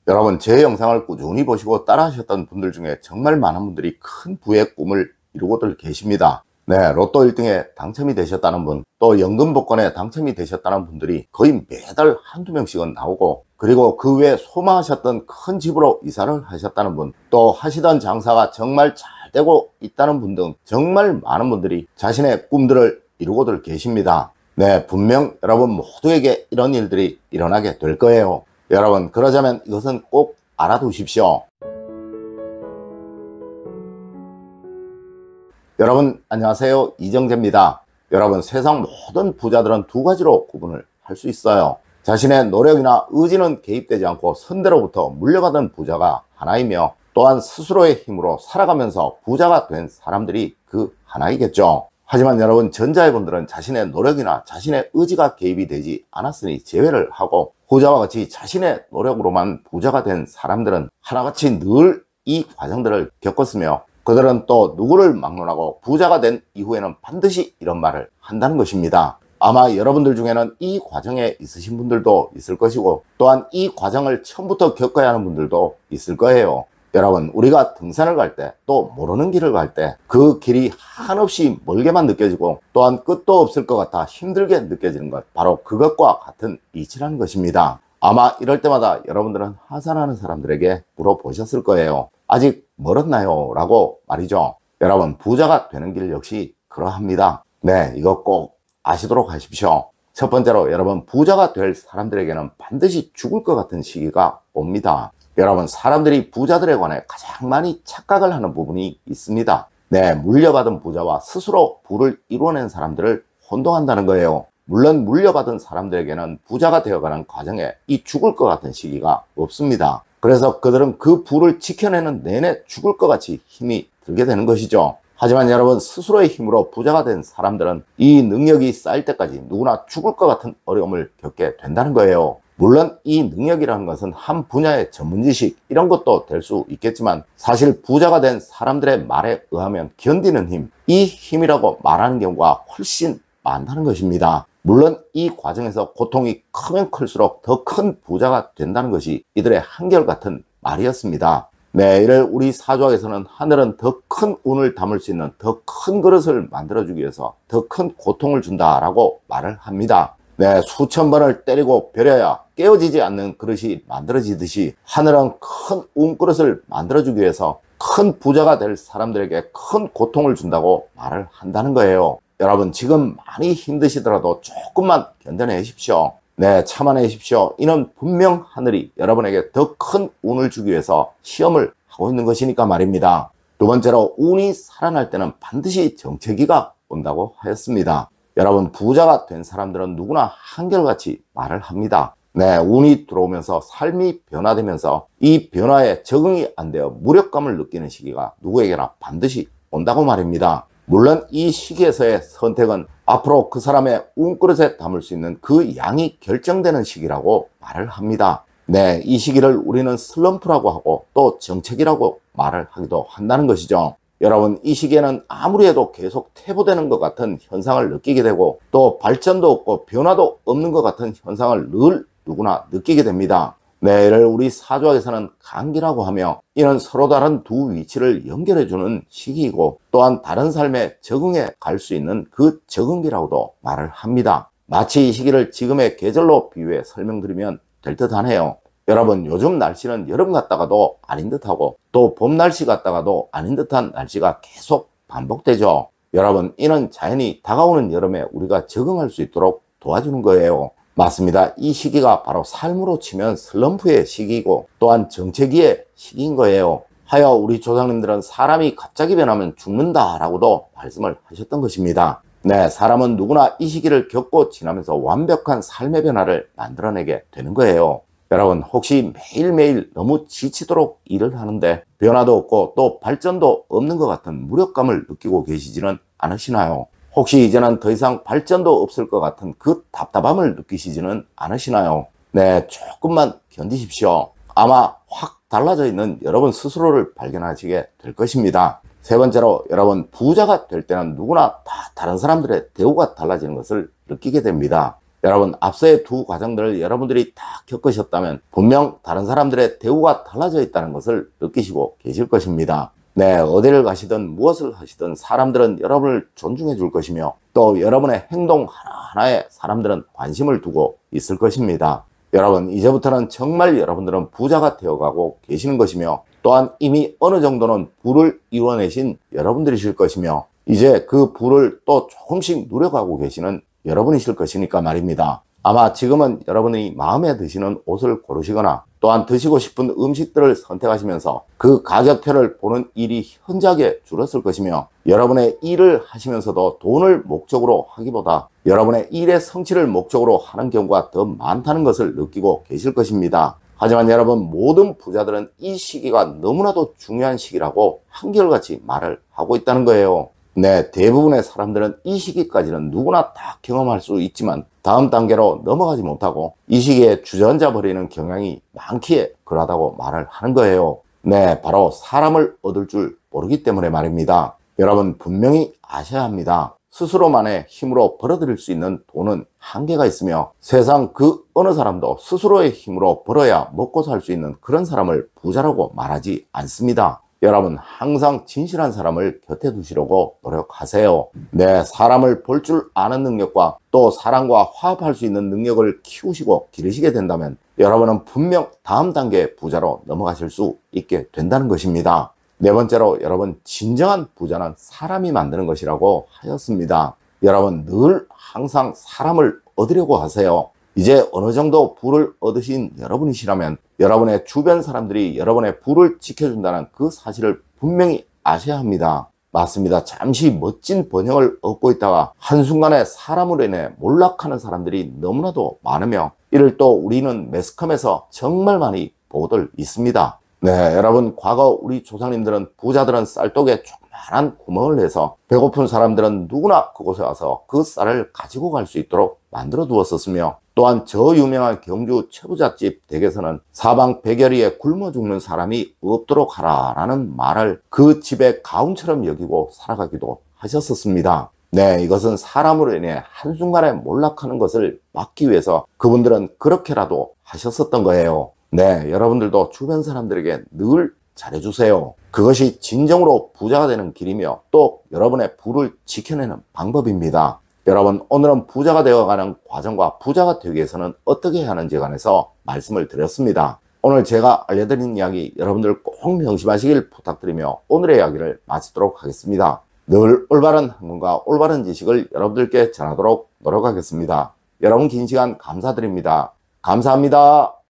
여러분, 제 영상을 꾸준히 보시고 따라 하셨던 분들 중에 정말 많은 분들이 큰 부의 꿈을 이루고들 계십니다. 네, 로또 1등에 당첨이 되셨다는 분, 또 연금 복권에 당첨이 되셨다는 분들이 거의 매달 한두 명씩은 나오고, 그리고 그 외에 소망하셨던 큰 집으로 이사를 하셨다는 분, 또 하시던 장사가 정말 잘 되고 있다는 분 등 정말 많은 분들이 자신의 꿈들을 이루고들 계십니다. 네, 분명 여러분 모두에게 이런 일들이 일어나게 될 거예요. 여러분, 그러자면 이것은 꼭 알아두십시오. 여러분 안녕하세요, 이정재입니다. 여러분, 세상 모든 부자들은 두 가지로 구분을 할 수 있어요. 자신의 노력이나 의지는 개입되지 않고 선대로부터 물려받은 부자가 하나이며, 또한 스스로의 힘으로 살아가면서 부자가 된 사람들이 그 하나이겠죠. 하지만 여러분, 전자의 분들은 자신의 노력이나 자신의 의지가 개입이 되지 않았으니 제외를 하고, 부자와 같이 자신의 노력으로만 부자가 된 사람들은 하나같이 늘 이 과정들을 겪었으며, 그들은 또 누구를 막론하고 부자가 된 이후에는 반드시 이런 말을 한다는 것입니다. 아마 여러분들 중에는 이 과정에 있으신 분들도 있을 것이고, 또한 이 과정을 처음부터 겪어야 하는 분들도 있을 거예요. 여러분, 우리가 등산을 갈 때, 또 모르는 길을 갈 때 그 길이 한없이 멀게만 느껴지고, 또한 끝도 없을 것 같아 힘들게 느껴지는 것, 바로 그것과 같은 이치라는 것입니다. 아마 이럴 때마다 여러분들은 하산하는 사람들에게 물어보셨을 거예요. 아직 멀었나요? 라고 말이죠. 여러분, 부자가 되는 길 역시 그러합니다. 네, 이거 꼭 아시도록 하십시오. 첫 번째로, 여러분, 부자가 될 사람들에게는 반드시 죽을 것 같은 시기가 옵니다. 여러분, 사람들이 부자들에 관해 가장 많이 착각을 하는 부분이 있습니다. 네, 물려받은 부자와 스스로 부를 이뤄낸 사람들을 혼동한다는 거예요. 물론 물려받은 사람들에게는 부자가 되어가는 과정에 이 죽을 것 같은 시기가 없습니다. 그래서 그들은 그 부를 지켜내는 내내 죽을 것 같이 힘이 들게 되는 것이죠. 하지만 여러분, 스스로의 힘으로 부자가 된 사람들은 이 능력이 쌓일 때까지 누구나 죽을 것 같은 어려움을 겪게 된다는 거예요. 물론 이 능력이라는 것은 한 분야의 전문지식, 이런 것도 될 수 있겠지만, 사실 부자가 된 사람들의 말에 의하면 견디는 힘, 이 힘이라고 말하는 경우가 훨씬 많다는 것입니다. 물론 이 과정에서 고통이 크면 클수록 더 큰 부자가 된다는 것이 이들의 한결같은 말이었습니다. 네, 이를 우리 사주학에서는 하늘은 더 큰 운을 담을 수 있는 더 큰 그릇을 만들어주기 위해서 더 큰 고통을 준다라고 말을 합니다. 네, 수천 번을 때리고 베려야 깨어지지 않는 그릇이 만들어지듯이, 하늘은 큰 운그릇을 만들어주기 위해서 큰 부자가 될 사람들에게 큰 고통을 준다고 말을 한다는 거예요. 여러분, 지금 많이 힘드시더라도 조금만 견뎌내십시오. 네, 참아내십시오. 이는 분명 하늘이 여러분에게 더 큰 운을 주기 위해서 시험을 하고 있는 것이니까 말입니다. 두 번째로, 운이 살아날 때는 반드시 정체기가 온다고 하였습니다. 여러분, 부자가 된 사람들은 누구나 한결같이 말을 합니다. 네, 운이 들어오면서 삶이 변화되면서 이 변화에 적응이 안 되어 무력감을 느끼는 시기가 누구에게나 반드시 온다고 말입니다. 물론 이 시기에서의 선택은 앞으로 그 사람의 운그릇에 담을 수 있는 그 양이 결정되는 시기라고 말을 합니다. 네, 이 시기를 우리는 슬럼프라고 하고 또 정체기라고 말을 하기도 한다는 것이죠. 여러분, 이 시기에는 아무리 해도 계속 퇴보되는 것 같은 현상을 느끼게 되고, 또 발전도 없고 변화도 없는 것 같은 현상을 늘 누구나 느끼게 됩니다. 네, 이를 우리 사주학에서는 간기라고 하며, 이는 서로 다른 두 위치를 연결해주는 시기이고, 또한 다른 삶에 적응해 갈 수 있는 그 적응기라고도 말을 합니다. 마치 이 시기를 지금의 계절로 비유해 설명드리면 될 듯 하네요. 여러분, 요즘 날씨는 여름 같다가도 아닌 듯하고, 또 봄 날씨 같다가도 아닌 듯한 날씨가 계속 반복되죠. 여러분, 이는 자연히 다가오는 여름에 우리가 적응할 수 있도록 도와주는 거예요. 맞습니다. 이 시기가 바로 삶으로 치면 슬럼프의 시기이고, 또한 정체기의 시기인 거예요. 하여 우리 조상님들은 사람이 갑자기 변하면 죽는다라고도 말씀을 하셨던 것입니다. 네, 사람은 누구나 이 시기를 겪고 지나면서 완벽한 삶의 변화를 만들어내게 되는 거예요. 여러분, 혹시 매일매일 너무 지치도록 일을 하는데 변화도 없고 또 발전도 없는 것 같은 무력감을 느끼고 계시지는 않으시나요? 혹시 이제는 더 이상 발전도 없을 것 같은 그 답답함을 느끼시지는 않으시나요? 네, 조금만 견디십시오. 아마 확 달라져 있는 여러분 스스로를 발견하시게 될 것입니다. 세 번째로, 여러분, 부자가 될 때는 누구나 다 다른 사람들의 대우가 달라지는 것을 느끼게 됩니다. 여러분, 앞서의 두 과정들을 여러분들이 다 겪으셨다면 분명 다른 사람들의 대우가 달라져 있다는 것을 느끼시고 계실 것입니다. 네, 어디를 가시든 무엇을 하시든 사람들은 여러분을 존중해 줄 것이며 또 여러분의 행동 하나하나에 사람들은 관심을 두고 있을 것입니다. 여러분, 이제부터는 정말 여러분들은 부자가 되어가고 계시는 것이며 또한 이미 어느 정도는 부를 이뤄내신 여러분들이실 것이며 이제 그 부를 또 조금씩 누려가고 계시는 여러분이실 것이니까 말입니다. 아마 지금은 여러분이 마음에 드시는 옷을 고르시거나 또한 드시고 싶은 음식들을 선택하시면서 그 가격표를 보는 일이 현저하게 줄었을 것이며 여러분의 일을 하시면서도 돈을 목적으로 하기보다 여러분의 일의 성취를 목적으로 하는 경우가 더 많다는 것을 느끼고 계실 것입니다. 하지만 여러분, 모든 부자들은 이 시기가 너무나도 중요한 시기라고 한결같이 말을 하고 있다는 거예요. 네, 대부분의 사람들은 이 시기까지는 누구나 다 경험할 수 있지만 다음 단계로 넘어가지 못하고 이 시기에 주저앉아 버리는 경향이 많기에 그러하다고 말을 하는 거예요. 네, 바로 사람을 얻을 줄 모르기 때문에 말입니다. 여러분, 분명히 아셔야 합니다. 스스로만의 힘으로 벌어들일 수 있는 돈은 한계가 있으며 세상 그 어느 사람도 스스로의 힘으로 벌어야 먹고 살 수 있는 그런 사람을 부자라고 말하지 않습니다. 여러분, 항상 진실한 사람을 곁에 두시려고 노력하세요. 네, 사람을 볼 줄 아는 능력과 또 사람과 화합할 수 있는 능력을 키우시고 기르시게 된다면 여러분은 분명 다음 단계의 부자로 넘어가실 수 있게 된다는 것입니다. 네 번째로, 여러분, 진정한 부자는 사람이 만드는 것이라고 하였습니다. 여러분, 늘 항상 사람을 얻으려고 하세요. 이제 어느 정도 부를 얻으신 여러분이시라면 여러분의 주변 사람들이 여러분의 부를 지켜준다는 그 사실을 분명히 아셔야 합니다. 맞습니다. 잠시 멋진 번영을 얻고 있다가 한순간에 사람으로 인해 몰락하는 사람들이 너무나도 많으며 이를 또 우리는 매스컴에서 정말 많이 보고들 있습니다. 네, 여러분, 과거 우리 조상님들은 부자들은 쌀독에 조그만한 구멍을 내서 배고픈 사람들은 누구나 그곳에 와서 그 쌀을 가지고 갈 수 있도록 만들어 두었었으며 또한 저 유명한 경주 최부잣집 댁에서는 사방 백여리에 굶어 죽는 사람이 없도록 하라라는 말을 그 집의 가훈처럼 여기고 살아가기도 하셨었습니다. 네, 이것은 사람으로 인해 한순간에 몰락하는 것을 막기 위해서 그분들은 그렇게라도 하셨었던 거예요. 네, 여러분들도 주변 사람들에게 늘 잘해주세요. 그것이 진정으로 부자가 되는 길이며 또 여러분의 부를 지켜내는 방법입니다. 여러분, 오늘은 부자가 되어가는 과정과 부자가 되기 위해서는 어떻게 해야 하는지에 관해서 말씀을 드렸습니다. 오늘 제가 알려드린 이야기 여러분들 꼭 명심하시길 부탁드리며 오늘의 이야기를 마치도록 하겠습니다. 늘 올바른 학문과 올바른 지식을 여러분들께 전하도록 노력하겠습니다. 여러분, 긴 시간 감사드립니다. 감사합니다.